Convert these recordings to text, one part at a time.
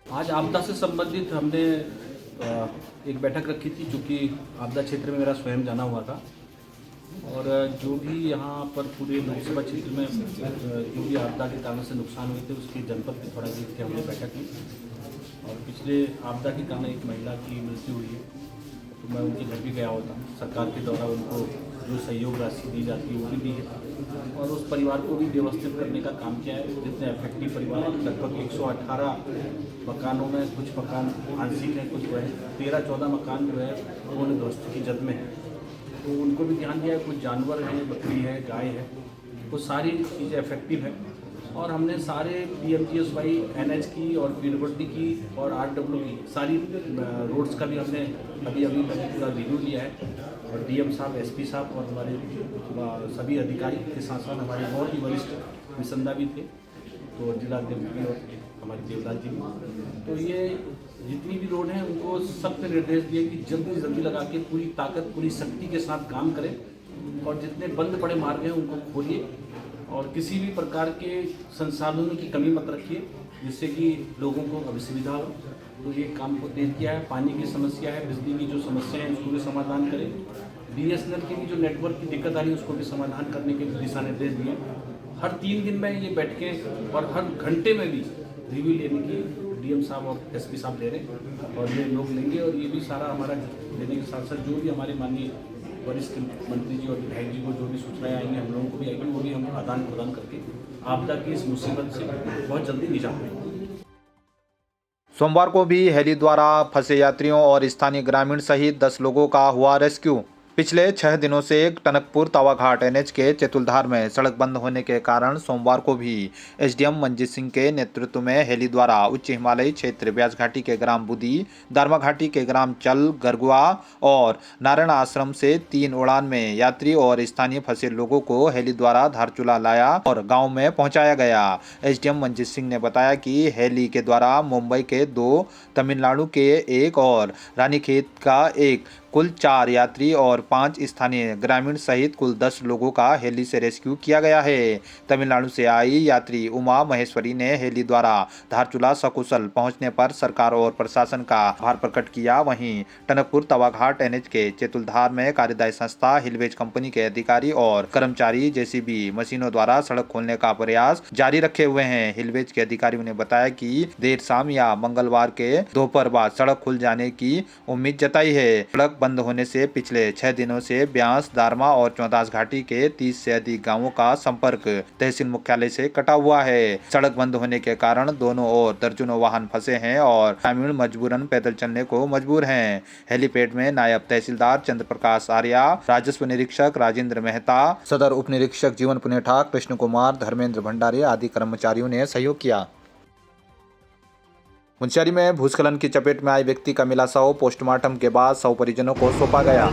आज आपदा से संबंधित हमने एक बैठक रखी थी, चूँकि आपदा क्षेत्र में मेरा स्वयं जाना हुआ था और जो भी यहाँ पर पूरे लोकसभा क्षेत्र में जो भी आपदा के कारण से नुकसान हुए थे उसकी जनपद की थोड़ा देख के हमने बैठक की। और पिछले आपदा के कारण एक महिला की मृत्यु हुई है, तो मैं उनके घर भी गया होता। सरकार के द्वारा उनको जो सहयोग राशि दी जाती है वो भी दी है और उस परिवार को भी व्यवस्थित करने का काम किया है। जितने अफेक्टिव परिवार हैं, लगभग 118 मकानों में कुछ मकान आंशिक हैं, कुछ जो है 13-14 मकान जो है पूर्ण ध्वस्त की जद में है, तो उनको भी ध्यान दिया है। कुछ जानवर हैं, बकरी है, गाय है, वो सारी चीज़ें इफेक्टिव है। और हमने सारे PMGSY, NH की और PWD की और RW की सारी रोड्स का भी हमने अभी पूरा रिव्यू लिया है। और DM साहब, SP साहब और हमारे सभी अधिकारी के साथ साथ हमारे बहुत ही वरिष्ठ निसंदा भी थे, तो जिलाध्यक्ष भी और हमारे देवदास जी भी। तो ये जितनी भी रोड हैं उनको सख्त निर्देश दिए कि जल्दी से जल्दी लगा के पूरी ताकत, पूरी शक्ति के साथ काम करें और जितने बंद पड़े मार्ग हैं उनको खोलिए और किसी भी प्रकार के संसाधनों की कमी मत रखिए जिससे कि लोगों को असुविधा हो। तो ये काम को तेज किया है। पानी की समस्या है, बिजली की जो समस्या है उसको भी समाधान करें। BSNL की भी जो नेटवर्क की दिक्कत आ रही है उसको भी समाधान करने के दिशा निर्देश दिए। हर 3 दिन में ये बैठकें और हर घंटे में भी रिव्यू लेने की DM साहब और SP साहब ले रहे हैं और ये लोग लेंगे। और ये भी सारा हमारा लेने के साथ साथ जो भी हमारे माननीय वरिष्ठ मंत्री जी और विधायक जी को जो भी सूचनाएं आएंगी, हम लोगों को भी आएंगी, वो भी हम आदान प्रदान करके आपदा की इस मुसीबत से बहुत जल्दी निजात पाएंगे। सोमवार को भी हेली द्वारा फंसे यात्रियों और स्थानीय ग्रामीण सहित 10 लोगों का हुआ रेस्क्यू। पिछले 6 दिनों से टनकपुर तवाघाट NH के चेतुलधार में सड़क बंद होने के कारण सोमवार को भी SDM मंजीत सिंह के नेतृत्व में हेली द्वारा उच्च हिमालयी क्षेत्र व्यास घाटी के ग्राम बुदी, दारमा घाटी के ग्राम चल, गरगुआ और नारायण आश्रम से 3 उड़ान में यात्री और स्थानीय फंसे लोगों को हेली द्वारा धारचूला लाया और गाँव में पहुँचाया गया। SDM मंजीत सिंह ने बताया कि हेली के द्वारा मुंबई के 2, तमिलनाडु के 1 और रानीखेत का 1 कुल 4 यात्री और 5 स्थानीय ग्रामीण सहित कुल 10 लोगों का हेली से रेस्क्यू किया गया है। तमिलनाडु से आई यात्री उमा महेश्वरी ने हेली द्वारा धारचूला सकुशल पहुंचने पर सरकार और प्रशासन का आभार प्रकट किया। वहीं टनकपुर तवाघाट NH के चेतुलधार में कार्यदायी संस्था हिलवेज कंपनी के अधिकारी और कर्मचारी JCB मशीनों द्वारा सड़क खोलने का प्रयास जारी रखे हुए हैं। हिलवेज के अधिकारियों ने बताया कि देर शाम या मंगलवार के दोपहर बाद सड़क खुल जाने की उम्मीद जताई है। सड़क बंद होने से पिछले 6 दिनों से ब्यास, दारमा और चौदास घाटी के 30 से अधिक गांवों का संपर्क तहसील मुख्यालय से कटा हुआ है। सड़क बंद होने के कारण दोनों ओर दर्जनों वाहन फंसे हैं और ग्रामीण मजबूरन पैदल चलने को मजबूर हैं। हेलीपैड में नायब तहसीलदार चंद्र प्रकाश आर्या, राजस्व निरीक्षक राजेंद्र मेहता, सदर उप निरीक्षक जीवन पुनेठा, कृष्ण कुमार, धर्मेंद्र भंडारी आदि कर्मचारियों ने सहयोग किया। मुंशियारी में भूस्खलन की चपेट में आए व्यक्ति का मिला शव, पोस्टमार्टम के बाद शव परिजनों को सौंपा गया।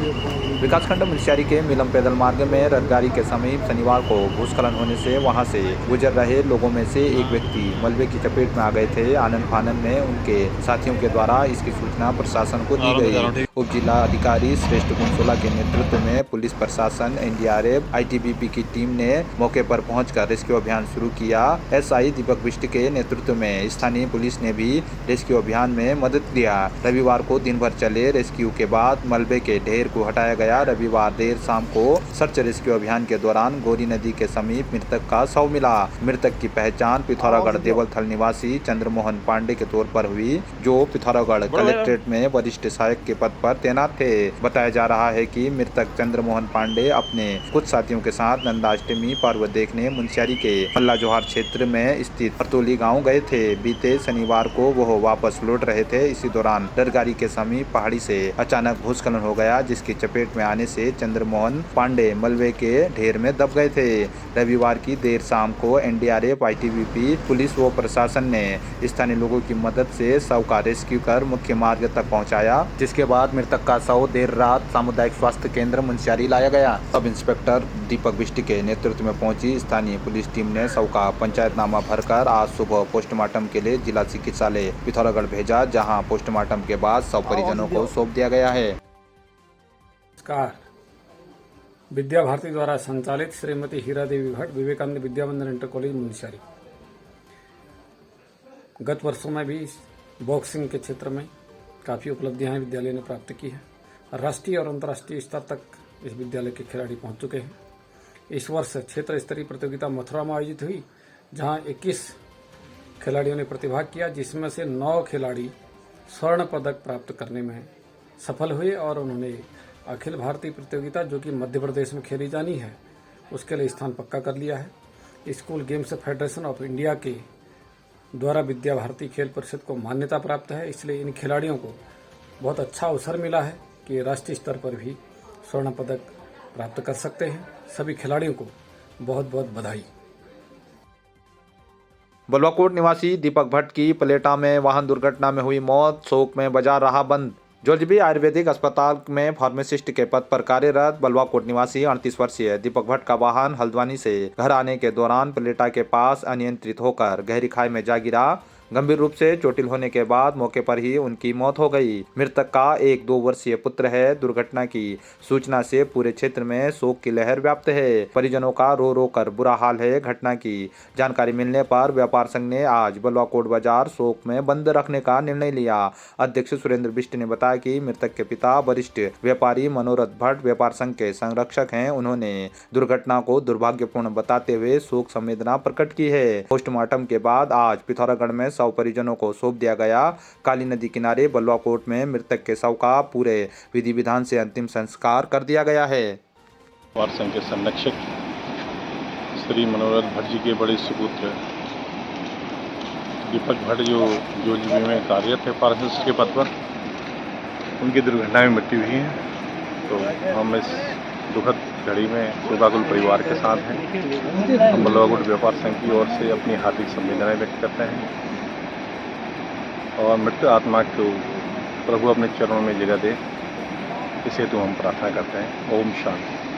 विकासखंड मुंशियारी के मिलम पैदल मार्ग में रथगाड़ी के समीप शनिवार को भूस्खलन होने से वहां से गुजर रहे लोगों में से एक व्यक्ति मलबे की चपेट में आ गए थे। आनन फानन में उनके साथियों के द्वारा इसकी सूचना प्रशासन को दी गई। उप जिला अधिकारी श्रेष्ठ गुणसोला के नेतृत्व में पुलिस प्रशासन, NDRF, ITBP की टीम ने मौके पर पहुंचकर रेस्क्यू अभियान शुरू किया। SI दीपक बिष्ट के नेतृत्व में स्थानीय पुलिस ने भी रेस्क्यू अभियान में मदद दिया। रविवार को दिन भर चले रेस्क्यू के बाद मलबे के ढेर को हटाया गया। रविवार देर शाम को सर्च रेस्क्यू अभियान के दौरान गोरी नदी के समीप मृतक का शव मिला। मृतक की पहचान पिथौरागढ़ देवलथल निवासी चंद्रमोहन पांडे के तौर पर हुई, जो पिथौरागढ़ कलेक्ट्रेट में वरिष्ठ सहायक के पद पर तैनात थे। बताया जा रहा है कि मृतक चंद्रमोहन पांडे अपने कुछ साथियों के साथ नंदाष्टमी पर्व देखने मुंशियारी के मल्ला जोहार क्षेत्र में स्थित अरतोली गाँव गए थे। बीते शनिवार को वह वापस लौट रहे थे। इसी दौरान रथगाड़ी के समीप पहाड़ी से अचानक भूस्खलन हो गया, जिसकी चपेट में आने से चंद्रमोहन पांडे मलबे के ढेर में दब गए थे। रविवार की देर शाम को NDRF, ITBP, पुलिस व प्रशासन ने स्थानीय लोगों की मदद से शव का रेस्क्यू कर मुख्य मार्ग तक पहुंचाया, जिसके बाद मृतक का शव देर रात सामुदायिक स्वास्थ्य केंद्र मुंशियारी लाया गया। सब इंस्पेक्टर दीपक बिष्ट के नेतृत्व में पहुंची स्थानीय पुलिस टीम ने शव का पंचायतनामा भरकर आज सुबह पोस्टमार्टम के लिए जिला चिकित्सालय पिथौरागढ़ भेजा, जहां पोस्टमार्टम के बाद शव परिजनों को सौंप दिया गया है। नमस्कार। विद्या भारती द्वारा संचालित श्रीमती हीरा देवी भट्ट विवेकानंद विद्या मंदिर इंटर कॉलेज मुंशियारी गत वर्षों में भी बॉक्सिंग के क्षेत्र में काफ़ी उपलब्धियां विद्यालय ने प्राप्त की है। राष्ट्रीय और अंतर्राष्ट्रीय स्तर तक इस विद्यालय के खिलाड़ी पहुंच चुके हैं। इस वर्ष क्षेत्र स्तरीय प्रतियोगिता मथुरा में आयोजित हुई, जहां 21 खिलाड़ियों ने प्रतिभाग किया, जिसमें से 9 खिलाड़ी स्वर्ण पदक प्राप्त करने में सफल हुए और उन्होंने अखिल भारतीय प्रतियोगिता, जो कि मध्य प्रदेश में खेली जानी है, उसके लिए स्थान पक्का कर लिया है। School games federation of India के द्वारा विद्या भारती खेल परिषद को मान्यता प्राप्त है, इसलिए इन खिलाड़ियों को बहुत अच्छा अवसर मिला है कि राष्ट्रीय स्तर पर भी स्वर्ण पदक प्राप्त कर सकते हैं। सभी खिलाड़ियों को बहुत बहुत बधाई। बलवाकोट निवासी दीपक भट्ट की पलेटा में वाहन दुर्घटना में हुई मौत, शोक में बाजार रहा बंद। जोलजीबी आयुर्वेदिक अस्पताल में फार्मासिस्ट के पद पर कार्यरत बलवाकोट निवासी 38 वर्षीय दीपक भट्ट का वाहन हल्द्वानी से घर आने के दौरान पलेटा के पास अनियंत्रित होकर गहरी खाई में जा गिरा। गंभीर रूप से चोटिल होने के बाद मौके पर ही उनकी मौत हो गई। मृतक का एक 2 वर्षीय पुत्र है। दुर्घटना की सूचना से पूरे क्षेत्र में शोक की लहर व्याप्त है। परिजनों का रो रो कर बुरा हाल है। घटना की जानकारी मिलने पर व्यापार संघ ने आज बलवाकोट बाजार शोक में बंद रखने का निर्णय लिया। अध्यक्ष सुरेंद्र बिष्ट ने बताया कि मृतक के पिता वरिष्ठ व्यापारी मनोरथ भट्ट व्यापार संघ के संरक्षक हैं। उन्होंने दुर्घटना को दुर्भाग्यपूर्ण बताते हुए शोक संवेदना प्रकट की है। पोस्टमार्टम के बाद आज पिथौरागढ़ में शव परिजनों को सौंप दिया गया। काली नदी किनारे बलवाकोट में मृतक के शव का पूरे विधि विधान से अंतिम संस्कार कर दिया गया है। व्यापार संघ के संरक्षक श्री मनोरथ भट्ट जी के बड़े सुपुत्र दीपक भट्ट, जो जोलजीबी में कार्यरत है फार्मासिस्ट के पद पर, उनकी दुर्घटना में मृत्यु हुई है। तो हम इस दुखद घड़ी में शोकाकुल परिवार के साथ हैं। हम बलवाकोट व्यापार संघ की ओर से अपनी हार्दिक संवेदनाएं व्यक्त करते हैं और मृत आत्मा को प्रभु अपने चरणों में जगह दे, इस हेतु हम प्रार्थना करते हैं। ओम शांति।